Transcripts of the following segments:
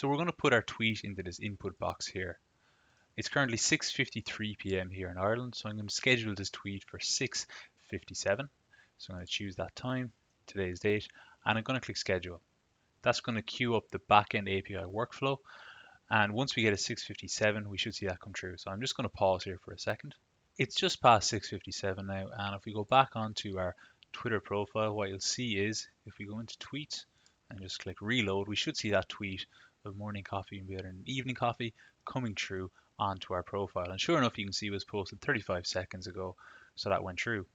So we're going to put our tweet into this input box here. It's currently 6:53 p.m. here in Ireland, so I'm going to schedule this tweet for 6:57. So I'm going to choose that time, today's date, and I'm going to click schedule. That's going to queue up the backend API workflow, and once we get a 6:57, we should see that come through. So I'm just going to pause here for a second. It's just past 6:57 now, and if we go back onto our Twitter profile, what you'll see is if we go into tweets and just click reload, we should see that tweet of morning coffee and better an evening coffee coming through onto our profile. And sure enough, you can see it was posted 35 seconds ago, so that went through.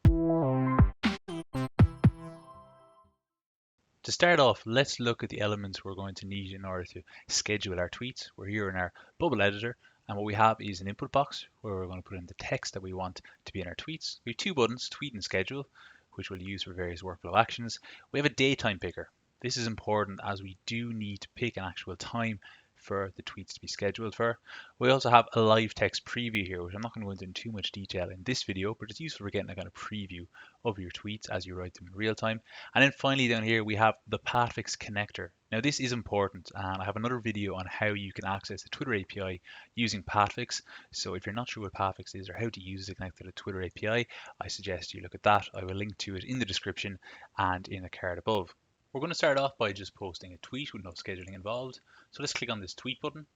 To start off, let's look at the elements we're going to need in order to schedule our tweets. We're here in our bubble editor, and what we have is an input box where we're going to put in the text that we want to be in our tweets. We have two buttons, tweet and schedule, which we'll use for various workflow actions. We have a datetime picker. This is important as we do need to pick an actual time for the tweets to be scheduled for. We also have a live text preview here, which I'm not going to go into in too much detail in this video, but it's useful for getting a kind of preview of your tweets as you write them in real time. And then finally down here we have the Pathfix connector. Now this is important, and I have another video on how you can access the Twitter API using Pathfix. So if you're not sure what Pathfix is or how to use it to connect to the Twitter API, I suggest you look at that. I will link to it in the description and in the card above. We're going to start off by just posting a tweet with no scheduling involved. So let's click on this tweet button.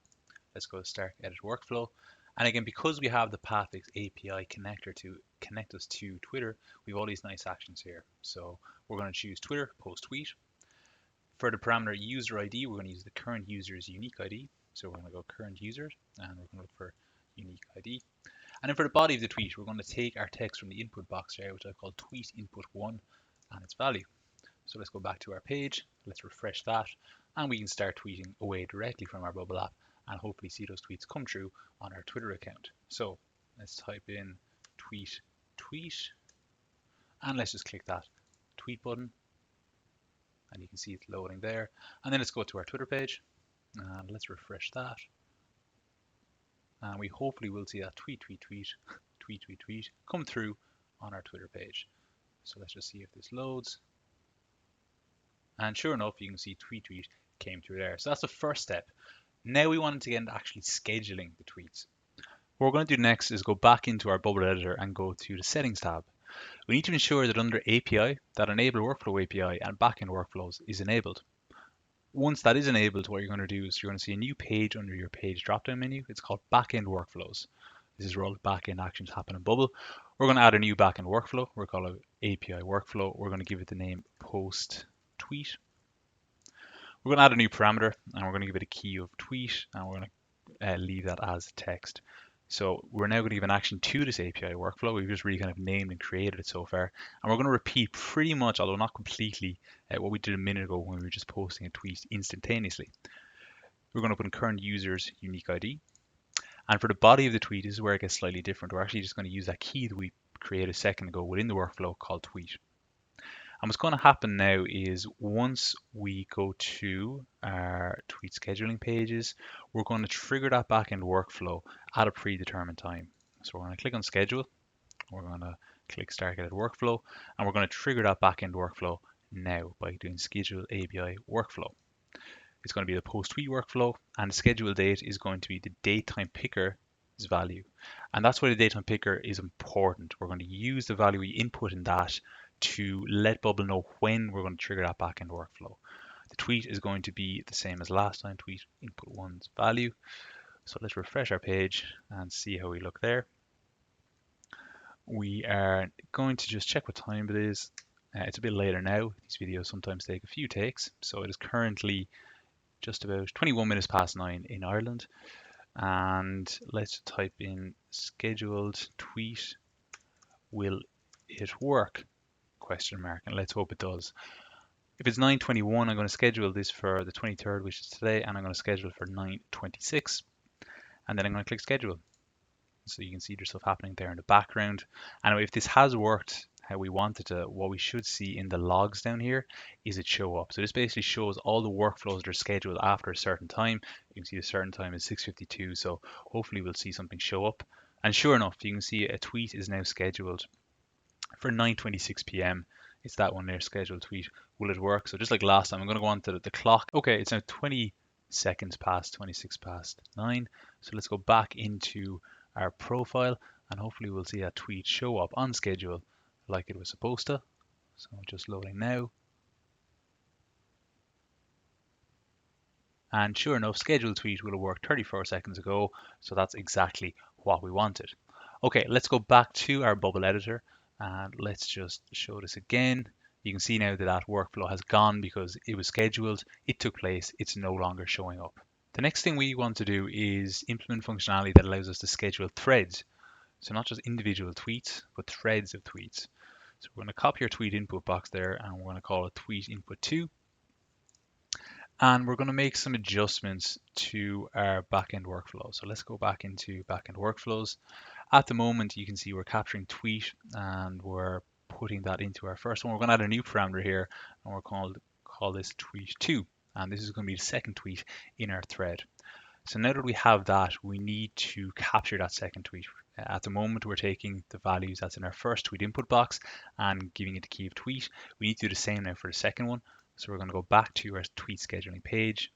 Let's go to start edit workflow. And again, because we have the Pathfix API connector to connect us to Twitter, we have all these nice actions here. So we're going to choose Twitter, post tweet. For the parameter user ID, we're going to use the current user's unique ID. So we're going to go current users, and we're going to look for unique ID. And then for the body of the tweet, we're going to take our text from the input box here, which I call tweet input 1 and its value. So let's go back to our page, let's refresh that, and we can start tweeting away directly from our bubble app and hopefully see those tweets come true on our Twitter account. So let's type in tweet, and let's just click that tweet button, and you can see it's loading there. And then let's go to our Twitter page, and let's refresh that. And we hopefully will see that tweet come through on our Twitter page. So let's just see if this loads. And sure enough, you can see tweet came through there. So that's the first step. Now we want to get into actually scheduling the tweets. What we're going to do next is go back into our bubble editor and go to the settings tab. We need to ensure that under API, that enable workflow API and backend workflows is enabled. Once that is enabled, what you're going to do is you're going to see a new page under your page drop-down menu. It's called backend workflows. This is where all the backend actions happen in Bubble. We're going to add a new backend workflow. We're calling it API workflow. We're going to give it the name post tweet. We're going to add a new parameter, and we're going to give it a key of tweet, and we're going to leave that as text. So we're now going to give an action to this API workflow. We've just really kind of named and created it so far. And we're going to repeat pretty much, although not completely, what we did a minute ago when we were just posting a tweet instantaneously. We're going to put in current user's unique ID. And for the body of the tweet, this is where it gets slightly different. We're actually just going to use that key that we created a second ago within the workflow called tweet. And what's going to happen now is once we go to our tweet scheduling pages, we're going to trigger that backend workflow at a predetermined time. So we're going to click on schedule. We're going to click start edit workflow, and we're going to trigger that backend workflow now by doing schedule API workflow. It's going to be the post tweet workflow, and the schedule date is going to be the datetime picker's value. And that's why the datetime picker is important. We're going to use the value we input in that to let Bubble know when we're going to trigger that backend workflow. The tweet is going to be the same as last time, tweet input 1's value. So let's refresh our page and see how we look there. We are going to just check what time it is. It's a bit later now. These videos sometimes take a few takes. So it is currently just about 21 minutes past 9 in Ireland. And let's type in scheduled tweet. Will it work? ? And let's hope it does. If it's 9:21, I'm going to schedule this for the 23rd, which is today, and I'm going to schedule for 9:26, and then I'm going to click schedule. So you can see there's stuff happening there in the background. And if this has worked how we wanted to, what we should see in the logs down here is it show up. So this basically shows all the workflows that are scheduled after a certain time. You can see the certain time is 6:52, so hopefully we'll see something show up. And sure enough, you can see a tweet is now scheduled for 9:26 p.m. It's that one there, scheduled tweet. Will it work? So just like last time, I'm going to go on to the clock. Okay, it's now 20 seconds past 26 past 9. So let's go back into our profile and hopefully we'll see that tweet show up on schedule like it was supposed to. So just loading now. And sure enough, scheduled tweet would have worked 34 seconds ago. So that's exactly what we wanted. Okay, let's go back to our bubble editor and let's just show this again. You can see now that that workflow has gone because it was scheduled, it took place, it's no longer showing up. The next thing we want to do is implement functionality that allows us to schedule threads. So not just individual tweets, but threads of tweets. So we're going to copy our tweet input box there and we're going to call it tweet input 2. And we're going to make some adjustments to our backend workflow. So let's go back into backend workflows. At the moment, you can see we're capturing tweet and we're putting that into our first one. We're going to add a new parameter here and we're call this tweet 2. And this is going to be the second tweet in our thread. So now that we have that, we need to capture that second tweet. At the moment, we're taking the values that's in our first tweet input box and giving it the key of tweet. We need to do the same now for the second one. So we're going to go back to our tweet scheduling page.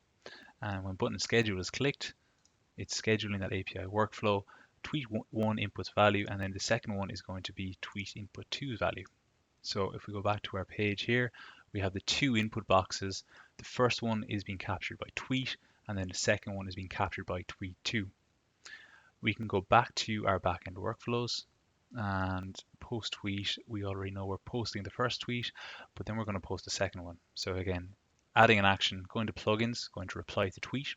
And when button schedule is clicked, it's scheduling that API workflow. Tweet 1 inputs value, and then the second one is going to be tweet input 2's value. So if we go back to our page here, we have the two input boxes. The first one is being captured by tweet, and then the second one is being captured by tweet 2. We can go back to our backend workflows and post tweet. We already know we're posting the first tweet, but then we're going to post the second one. So again, adding an action, going to plugins, going to reply to tweet.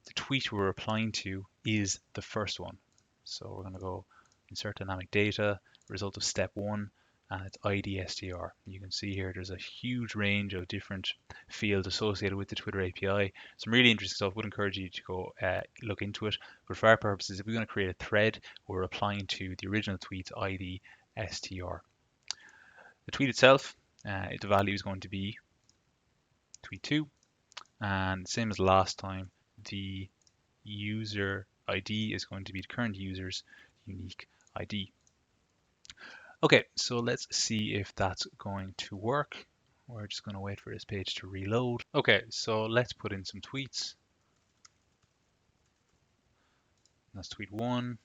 The tweet we're replying to is the first one. So we're going to go insert dynamic data, result of step 1, and it's ID str. You can see here there's a huge range of different fields associated with the Twitter API. Some really interesting stuff. Would encourage you to go look into it. But for our purposes, if we're going to create a thread, we're applying to the original tweet's ID str. The tweet itself, the value is going to be tweet 2, and same as last time, the user ID is going to be the current user's unique ID. Okay, so let's see if that's going to work. We're just going to wait for this page to reload. Okay, so let's put in some tweets. That's tweet 1.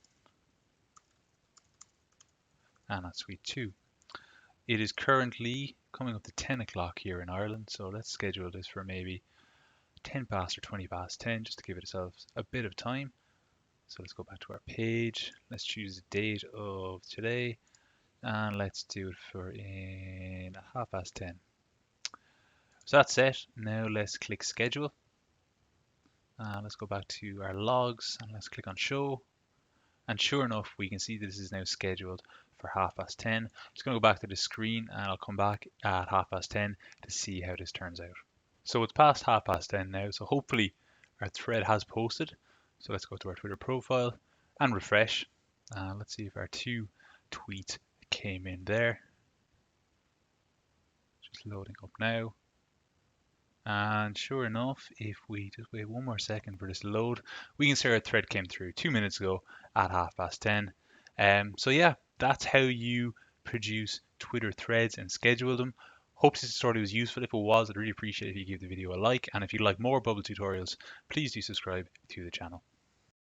And that's tweet 2. It is currently coming up to 10 o'clock here in Ireland, so let's schedule this for maybe 10 past or 20 past 10, just to give ourselves a bit of time. So let's go back to our page. Let's choose the date of today. And let's do it for in 10:30. So that's it. Now let's click schedule. Let's go back to our logs and let's click on show. And sure enough, we can see that this is now scheduled for 10:30. I'm just going to go back to the screen and I'll come back at 10:30 to see how this turns out. So it's past 10:30 now. So hopefully our thread has posted. So let's go to our Twitter profile and refresh. Let's see if our 2 tweets came in there. Just loading up now. And sure enough, if we just wait one more second for this to load, we can see our thread came through 2 minutes ago at 10:30. So yeah, that's how you produce Twitter threads and schedule them. Hope this tutorial was useful. If it was, I'd really appreciate if you give the video a like. And if you'd like more bubble tutorials, please do subscribe to the channel.